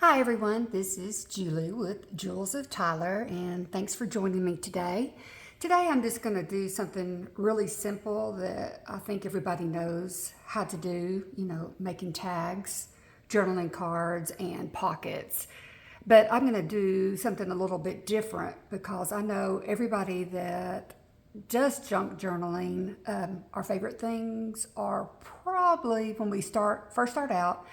Hi everyone, this is Julie with Jewels of Tyler, and thanks for joining me today. Today I'm just going to do something really simple that I think everybody knows how to do, making tags, journaling cards, and pockets. But I'm going to do something a little bit different because I know everybody that does junk journaling, our favorite things are probably when we first start out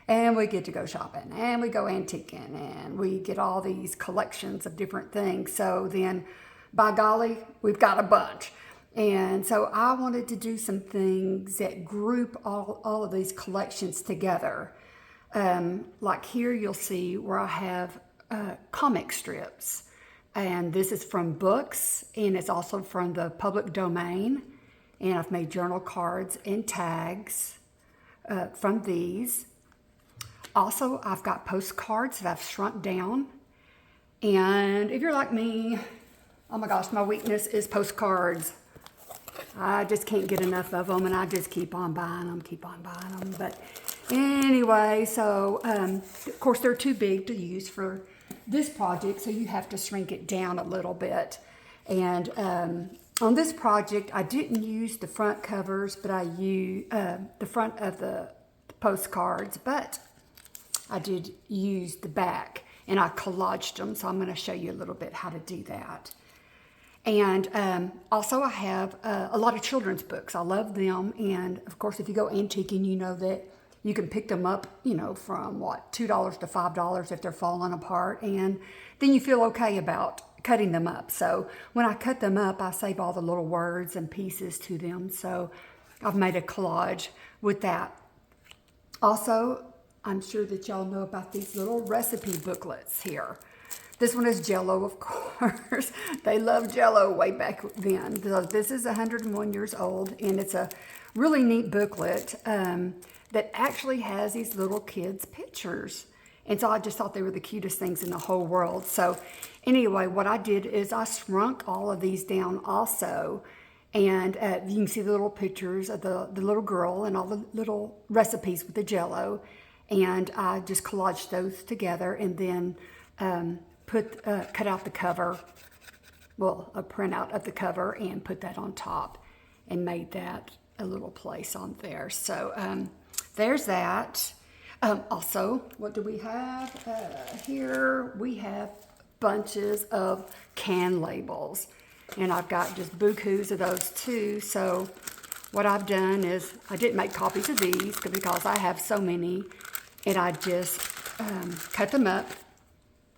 and we get to go shopping and we go antiquing and we get all these collections of different things. So then, by golly, we've got a bunch. And so I wanted to do some things that group all of these collections together. Like here you'll see where I have comic strips. And this is from books, and it's also from the public domain. And I've made journal cards and tags from these. Also, I've got postcards that I've shrunk down. And if you're like me, oh my gosh, my weakness is postcards. I just can't get enough of them, and I just keep on buying them. But anyway, so of course they're too big to use for this project, so you have to shrink it down a little bit. And on this project, I didn't use the front covers, but I used the front of the postcards, but I did use the back, and I collaged them, so I'm going to show you a little bit how to do that. And also I have a lot of children's books. I love them, and of course if you go antiquing, you know that you can pick them up, from $2 to $5 if they're falling apart, and then you feel okay about cutting them up. So when I cut them up, I save all the little words and pieces to them, so I've made a collage with that. Also, I'm sure that y'all know about these little recipe booklets here. This one is Jell-O, of course. They loved Jell-O way back then. So this is 101 years old, and it's a really neat booklet that actually has these little kids' pictures. And so I just thought they were the cutest things in the whole world. So anyway, what I did is I shrunk all of these down also. And you can see the little pictures of the little girl and all the little recipes with the Jell-O. And I just collaged those together, and then cut out the cover, a printout of the cover, and put that on top and made that a little place on there. So there's that. Also, what do we have here? We have bunches of can labels, and I've got just bukus of those too. So what I've done is I didn't make copies of these because I have so many, and I just cut them up,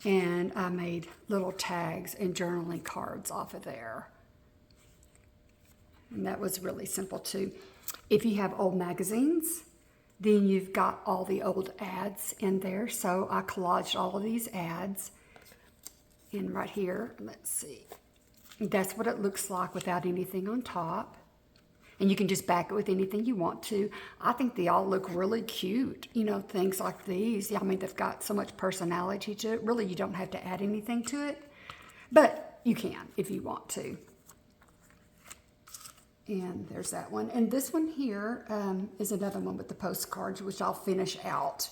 and I made little tags and journaling cards off of there. And that was really simple too. If you have old magazines, then you've got all the old ads in there. So I collaged all of these ads. And right here, let's see. That's what it looks like without anything on top. And you can just back it with anything you want to. I think they all look really cute, things like these. I mean, they've got so much personality to it. Really, you don't have to add anything to it, but you can if you want to. And there's that one. And this one here is another one with the postcards, which I'll finish out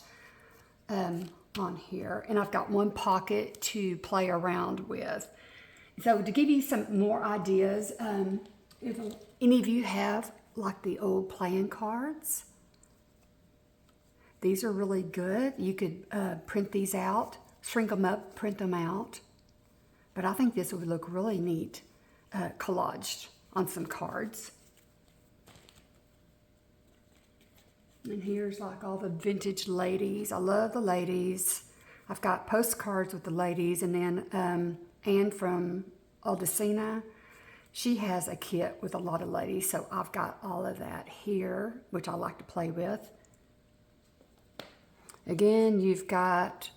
on here. And I've got one pocket to play around with. So to give you some more ideas, if any of you have like the old playing cards, these are really good. You could print these out, shrink them up, print them out. But I think this would look really neat collaged on some cards. And here's like all the vintage ladies. I love the ladies. I've got postcards with the ladies, and then Anne from Aldecina, she has a kit with a lot of ladies, so I've got all of that here, which I like to play with. Again, you've got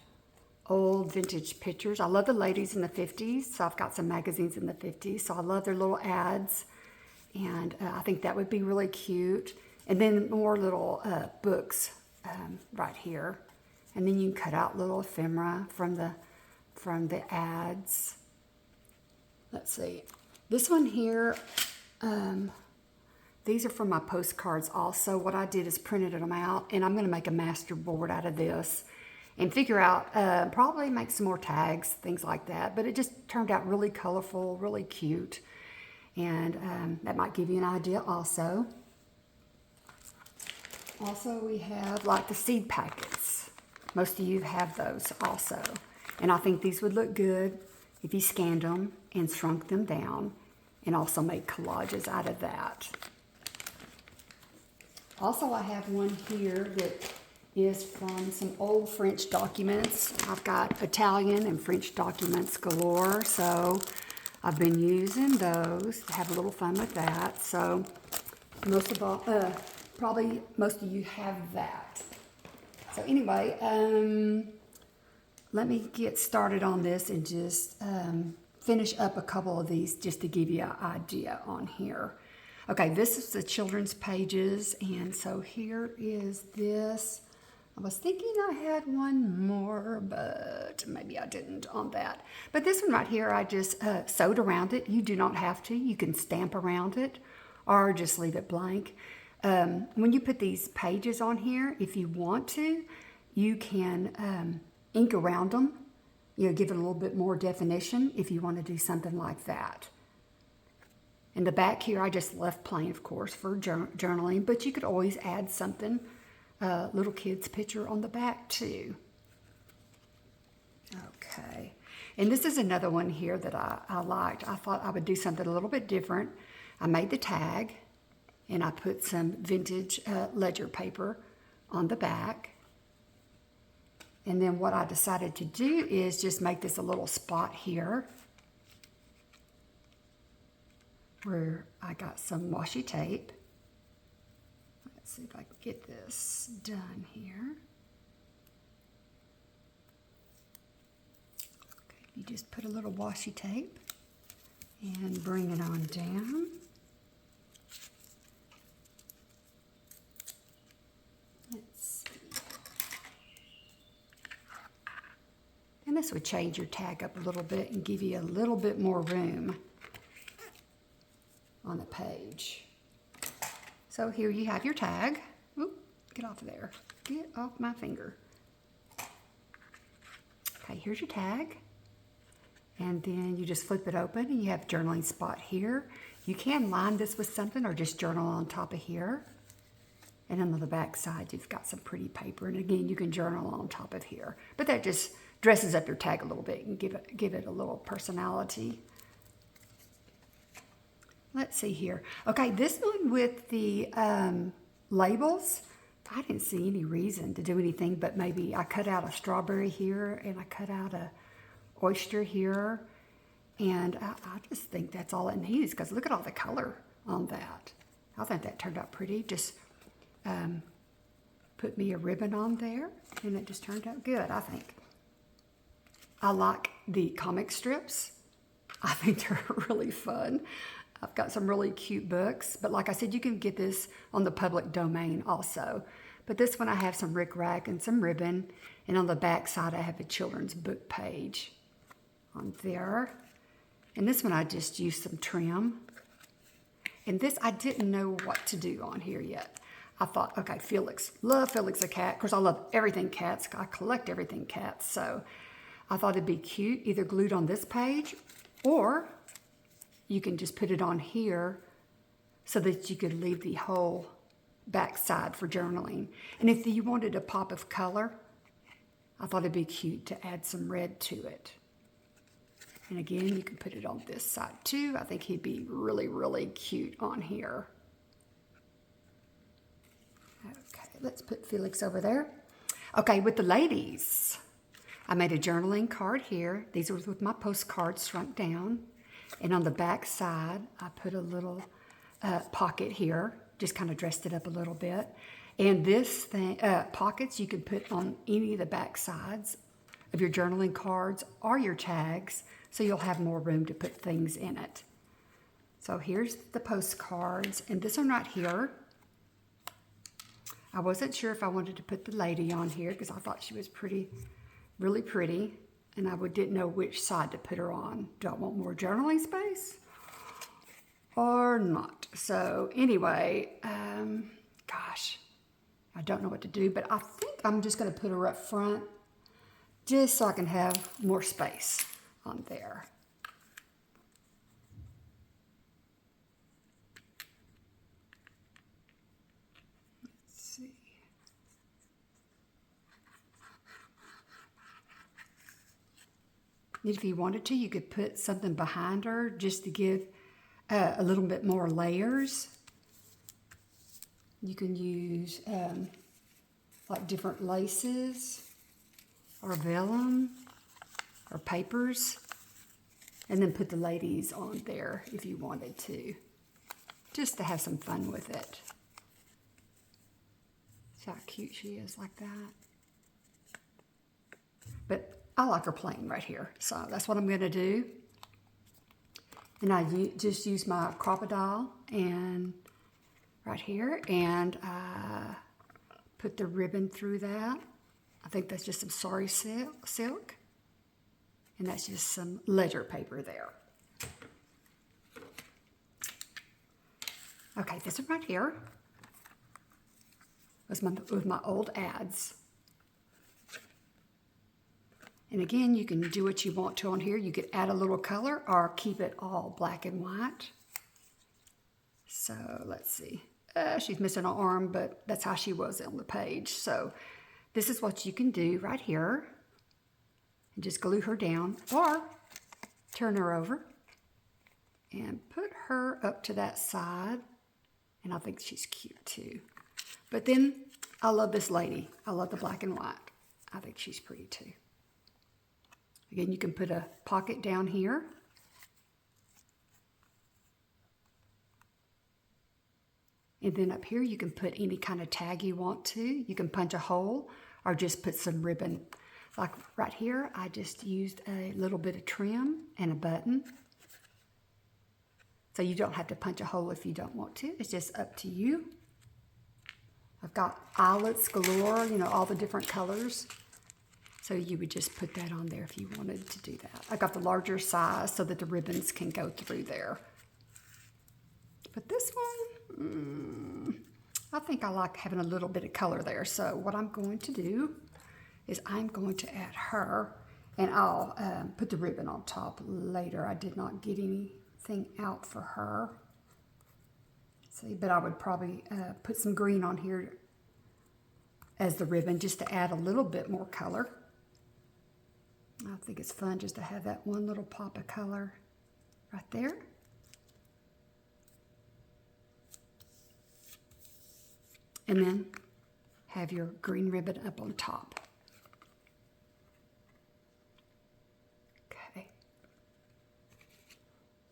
old vintage pictures. I love the ladies in the 50s, so I've got some magazines in the 50s, so I love their little ads, and I think that would be really cute. And then more little books right here. And then you can cut out little ephemera from the ads. Let's see. This one here, these are from my postcards also. What I did is printed them out, and I'm going to make a master board out of this. and figure out, probably make some more tags, things like that. But it just turned out really colorful, really cute. And that might give you an idea also. Also, we have like the seed packets. Most of you have those also. And I think these would look good if you scanned them and shrunk them down and also made collages out of that. Also, I have one here that is from some old French documents. I've got Italian and French documents galore, so I've been using those to have a little fun with that. So most of all, probably most of you have that. So anyway, let me get started on this and just finish up a couple of these just to give you an idea on here. Okay, this is the children's pages, and so here is this. I was thinking I had one more, but maybe I didn't on that. But this one right here, I just sewed around it. You do not have to. You can stamp around it or just leave it blank. When you put these pages on here, if you want to, you can ink around them. You know, give it a little bit more definition if you want to do something like that. In the back here, I just left plain, of course, for journaling, but you could always add something, little kid's picture on the back too. Okay, and this is another one here that I liked. I thought I would do something a little bit different. I made the tag, and I put some vintage ledger paper on the back. And then what I decided to do is just make this a little spot here where I got some washi tape. Let's see if I can get this done here. Okay, you just put a little washi tape and bring it on down. Let's see. And this would change your tag up a little bit and give you a little bit more room on the page. So here you have your tag. Oop, get off of there. Get off my finger. Okay, here's your tag. And then you just flip it open and you have journaling spot here. You can line this with something or just journal on top of here. And then on the back side, you've got some pretty paper. And again, you can journal on top of here. But that just dresses up your tag a little bit and give it a little personality. Let's see here. Okay, this one with the labels, I didn't see any reason to do anything, but maybe I cut out a strawberry here and I cut out a oyster here. And I just think that's all it needs because look at all the color on that. I think that turned out pretty. Just put me a ribbon on there and it just turned out good, I think. I like the comic strips. I think they're really fun. I've got some really cute books, but like I said, you can get this on the public domain also. But this one I have some rickrack and some ribbon, and on the back side I have a children's book page on there. And this one I just used some trim. And this I didn't know what to do on here yet. I thought, okay, Felix, love Felix the cat. Of course, I love everything cats. I collect everything cats, so I thought it'd be cute, either glued on this page or you can just put it on here so that you could leave the whole back side for journaling. And if you wanted a pop of color, I thought it'd be cute to add some red to it. And again, you can put it on this side too. I think he'd be really, really cute on here. Okay, let's put Felix over there. Okay, with the ladies, I made a journaling card here. These are with my postcards shrunk down. And on the back side, I put a little pocket here, just kind of dressed it up a little bit. And this thing, pockets you can put on any of the back sides of your journaling cards or your tags, so you'll have more room to put things in it. So here's the postcards, and this one right here, I wasn't sure if I wanted to put the lady on here because I thought she was pretty, really pretty. And I didn't know which side to put her on. Do I want more journaling space or not? So anyway, gosh, I don't know what to do, but I think I'm just going to put her up front just so I can have more space on there. Let's see. If you wanted to, you could put something behind her just to give a little bit more layers. You can use like different laces or vellum or papers, and then put the ladies on there if you wanted to, just to have some fun with it. See how cute she is like that? But I like her plain right here, so that's what I'm going to do. And I just use my crocodile and right here, and I put the ribbon through that. I think that's just some sari silk, and that's just some ledger paper there. Okay, this one right here was my old ads. And again, you can do what you want to on here. You could add a little color or keep it all black and white. So let's see. She's missing an arm, but that's how she was on the page. So this is what you can do right here. And just glue her down or turn her over and put her up to that side. And I think she's cute too. But then I love this lady. I love the black and white. I think she's pretty too. Again, you can put a pocket down here. And then up here, you can put any kind of tag you want to. You can punch a hole or just put some ribbon. Like right here, I just used a little bit of trim and a button. So you don't have to punch a hole if you don't want to. It's just up to you. I've got eyelets galore, you know, all the different colors. So you would just put that on there if you wanted to do that. I got the larger size so that the ribbons can go through there. But this one, I think I like having a little bit of color there. So what I'm going to do is I'm going to add her, and I'll put the ribbon on top later. I did not get anything out for her. See, but I would probably put some green on here as the ribbon just to add a little bit more color. I think it's fun just to have that one little pop of color right there. And then have your green ribbon up on top. Okay.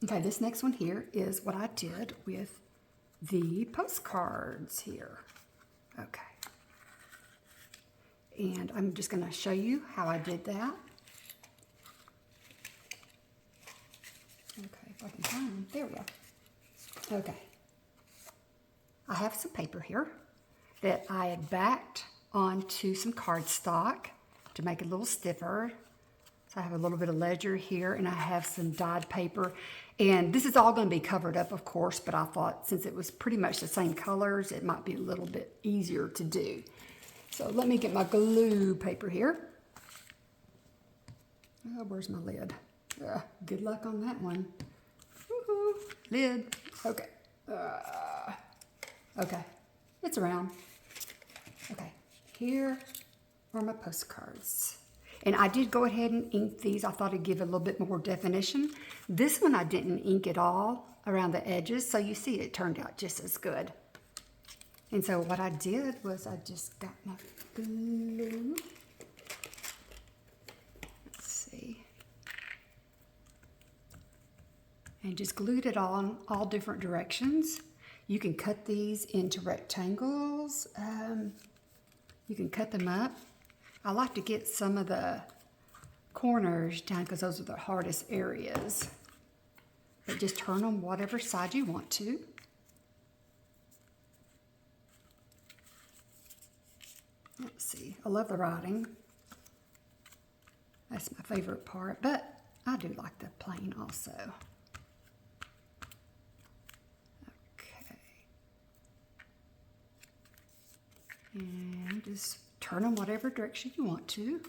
Okay, this next one here is what I did with the postcards here. Okay. And I'm just going to show you how I did that. Okay, if I can find them. There we go. Okay. I have some paper here that I had backed onto some cardstock to make it a little stiffer. So I have a little bit of ledger here, and I have some dyed paper. And this is all going to be covered up, of course, but I thought since it was pretty much the same colors, it might be a little bit easier to do. So let me get my glue paper here. Oh, where's my lid? Good luck on that one. Woohoo! Lid. Okay. Okay. It's around. Okay. Here are my postcards. And I did go ahead and ink these. I thought it'd give a little bit more definition. This one I didn't ink at all around the edges, so you see it turned out just as good. And so what I did was I just got my glue. Let's see. And just glued it on all different directions. You can cut these into rectangles. You can cut them up. I like to get some of the corners down because those are the hardest areas. But just turn them whatever side you want to. Let's see, I love the writing. That's my favorite part, but I do like the plain also. Okay. And just turn them whatever direction you want to.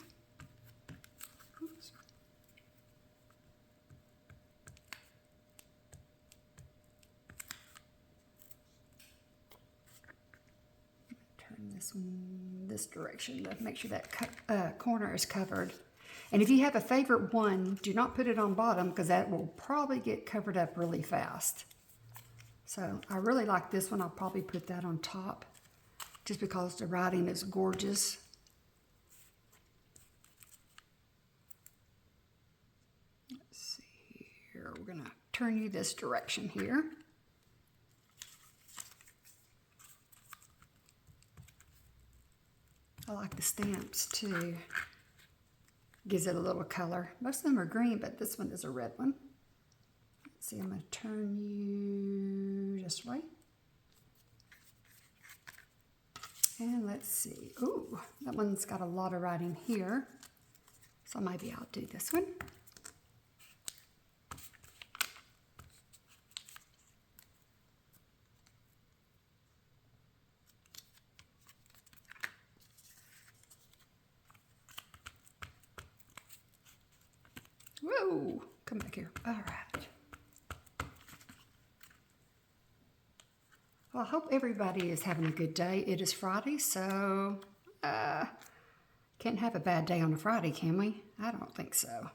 this one this direction to make sure that corner is covered. And if you have a favorite one, do not put it on bottom because that will probably get covered up really fast. So I really like this one. I'll probably put that on top just because the writing is gorgeous. Let's see here. We're going to turn you this direction here. I like the stamps too. Gives it a little color. Most of them are green, but this one is a red one. Let's see, I'm going to turn you this way. And let's see. Ooh, that one's got a lot of writing here. So maybe I'll do this one. Whoa, come back here. All right. Well, I hope everybody is having a good day. It is Friday, so can't have a bad day on a Friday, can we? I don't think so.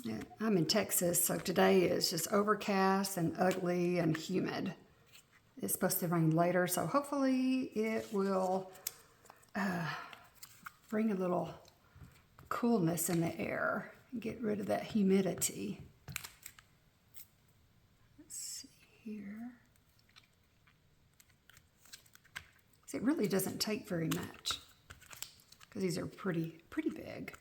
Yeah, I'm in Texas, so today is just overcast and ugly and humid. It's supposed to rain later, so hopefully it will bring a little coolness in the air. Get rid of that humidity. Let's see here. See, it really doesn't take very much because these are pretty big.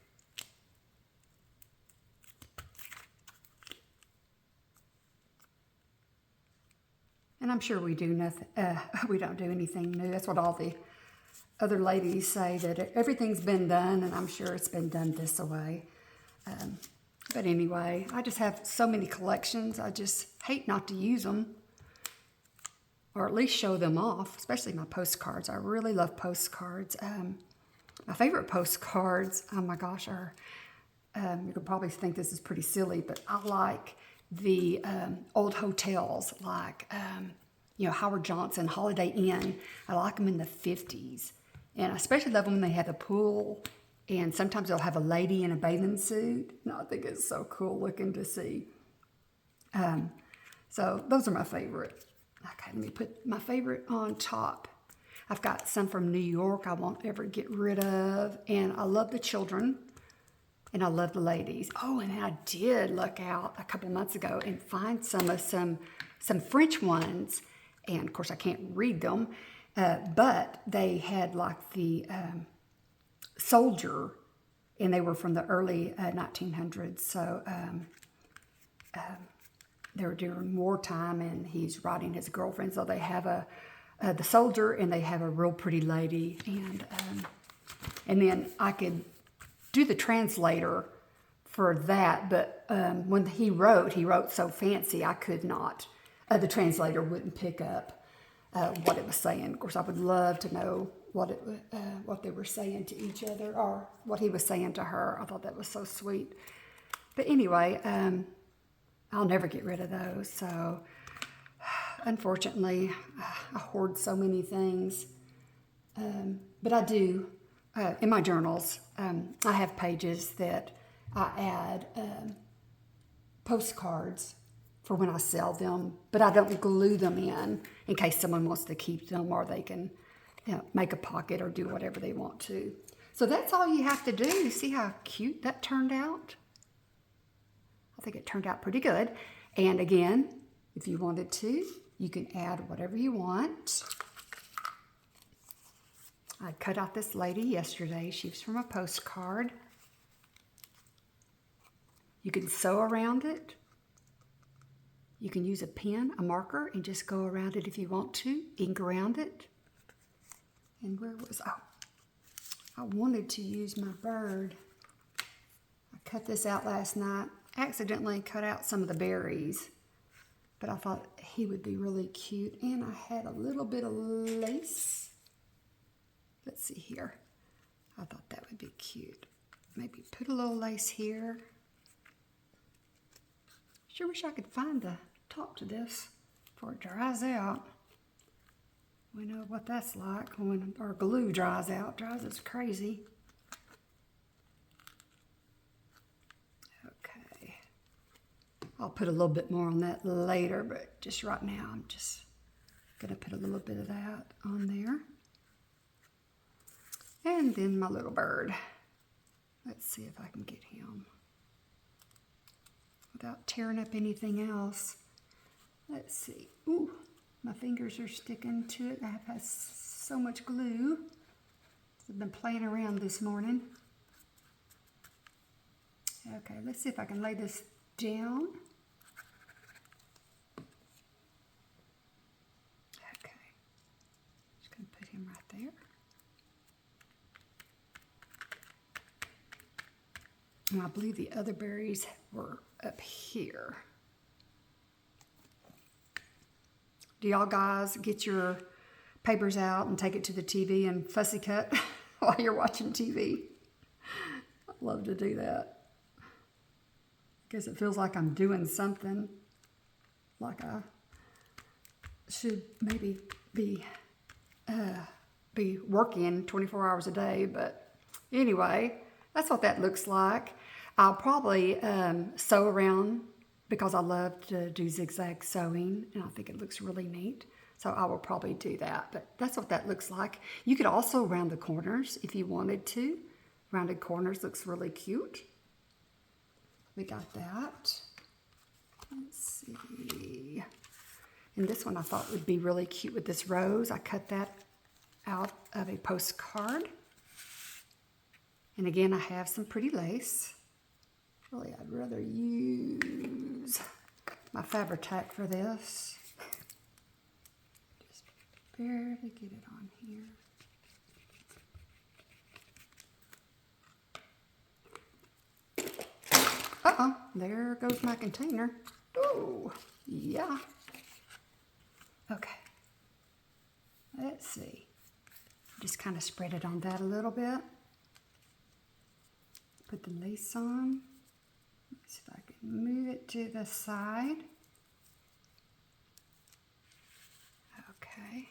And I'm sure we do nothing. We don't do anything new. That's what all the other ladies say, that everything's been done, and I'm sure it's been done this way. But anyway, I just have so many collections. I just hate not to use them, or at least show them off, especially my postcards. I really love postcards. My favorite postcards, oh my gosh, are, you could probably think this is pretty silly, but I like the old hotels, like, you know, Howard Johnson, Holiday Inn. I like them in the 50s. And I especially love them when they have a pool. And sometimes they'll have a lady in a bathing suit. And I think it's so cool looking to see. So those are my favorite. Okay, let me put my favorite on top. I've got some from New York I won't ever get rid of. And I love the children. And I love the ladies. Oh, and I did look out a couple months ago and find some French ones. And of course I can't read them. But they had like the soldier, and they were from the early 1900s. So they were during wartime, and he's writing his girlfriend. So they have the soldier, and they have a real pretty lady, and then I could do the translator for that. But when he wrote so fancy, I could not. The translator wouldn't pick up what it was saying. Of course, I would love to know what they were saying to each other, or what he was saying to her. I thought that was so sweet. But anyway, I'll never get rid of those. So unfortunately, I hoard so many things. But I do, in my journals, I have pages that I add postcards for when I sell them, but I don't glue them in case someone wants to keep them, or they can, you know, make a pocket or do whatever they want to. So that's all you have to do. You see how cute that turned out? I think it turned out pretty good. And again, if you wanted to, you can add whatever you want. I cut out this lady yesterday. She was from a postcard. You can sew around it. You can use a pen, a marker, and just go around it if you want to. Ink around it. And where was, I wanted to use my bird. I cut this out last night. Accidentally cut out some of the berries. But I thought he would be really cute. And I had a little bit of lace. Let's see here. I thought that would be cute. Maybe put a little lace here. Sure wish I could find the top to this before it dries out. We know what that's like when our glue dries out. Dries us crazy. Okay. I'll put a little bit more on that later, but just right now I'm just gonna put a little bit of that on there. And then my little bird. Let's see if I can get him without tearing up anything else. Let's see. Ooh, my fingers are sticking to it. I have so much glue. I've been playing around this morning. Okay, let's see if I can lay this down. Okay, just gonna put him right there. And I believe the other berries were up here. Do y'all guys get your papers out and take it to the TV and fussy cut while you're watching TV? I love to do that. Because it feels like I'm doing something, like I should maybe be working 24 hours a day. But anyway, that's what that looks like. I'll probably sew around because I love to do zigzag sewing and I think it looks really neat. So I will probably do that, but that's what that looks like. You could also round the corners if you wanted to. Rounded corners looks really cute. We got that. Let's see. And this one I thought would be really cute with this rose. I cut that out of a postcard. And again, I have some pretty lace. Really, I'd rather use my Fabri-Tac for this. Just barely get it on here. Uh-oh, there goes my container. Oh, yeah. Okay. Let's see. Just kind of spread it on that a little bit. Put the lace on. Let's see if I can move it to the side. Okay.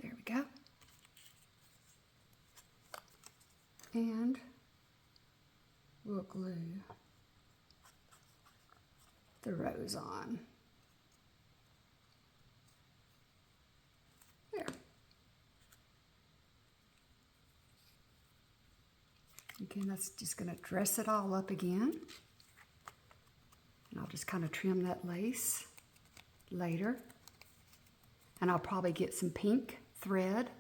There we go. And we'll glue the rose on. There. Again, that's just going to dress it all up again. And I'll just kind of trim that lace later. And I'll probably get some pink thread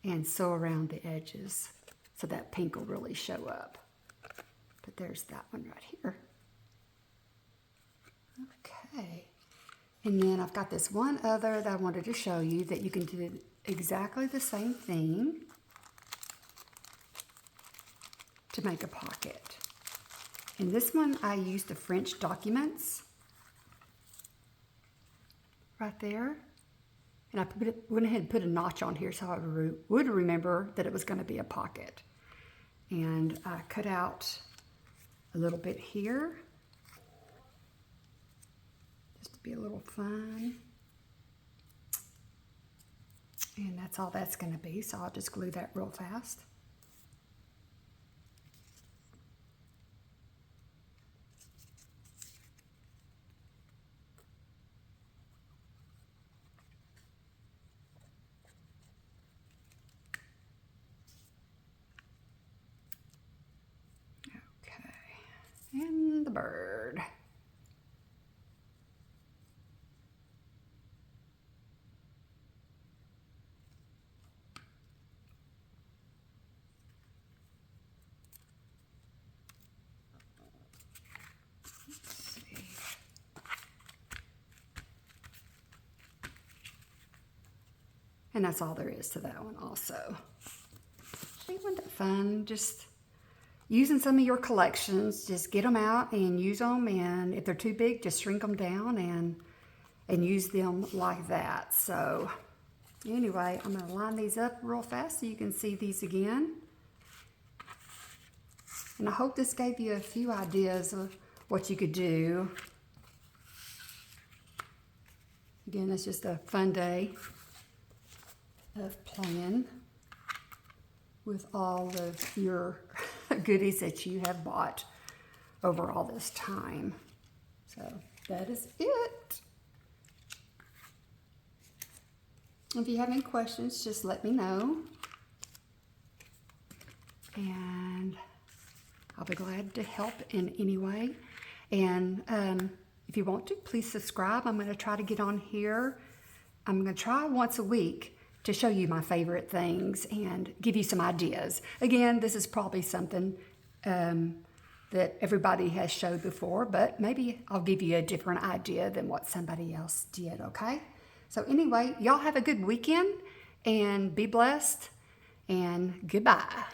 and sew around the edges so that pink will really show up. But there's that one right here. Okay. And then I've got this one other that I wanted to show you that you can do exactly the same thing to make a pocket. In this one, I used the French documents right there. And I went ahead and put a notch on here so I would remember that it was going to be a pocket. And I cut out a little bit here, just to be a little fun. And that's all that's going to be, so I'll just glue that real fast. And the bird. Let's see. And that's all there is to that one also. Wasn't that fun? Just using some of your collections, just get them out and use them, and if they're too big, just shrink them down and use them like that. So anyway, I'm going to line these up real fast so you can see these again. And I hope this gave you a few ideas of what you could do. Again, it's just a fun day of playing with all of your goodies that you have bought over all this time. So that is it. If you have any questions, just let me know. And I'll be glad to help in any way. And if you want to, please subscribe. I'm going to try to get on here. I'm going to try once a week to show you my favorite things and give you some ideas. Again, this is probably something that everybody has showed before, but maybe I'll give you a different idea than what somebody else did, okay? So anyway, y'all have a good weekend and be blessed and goodbye.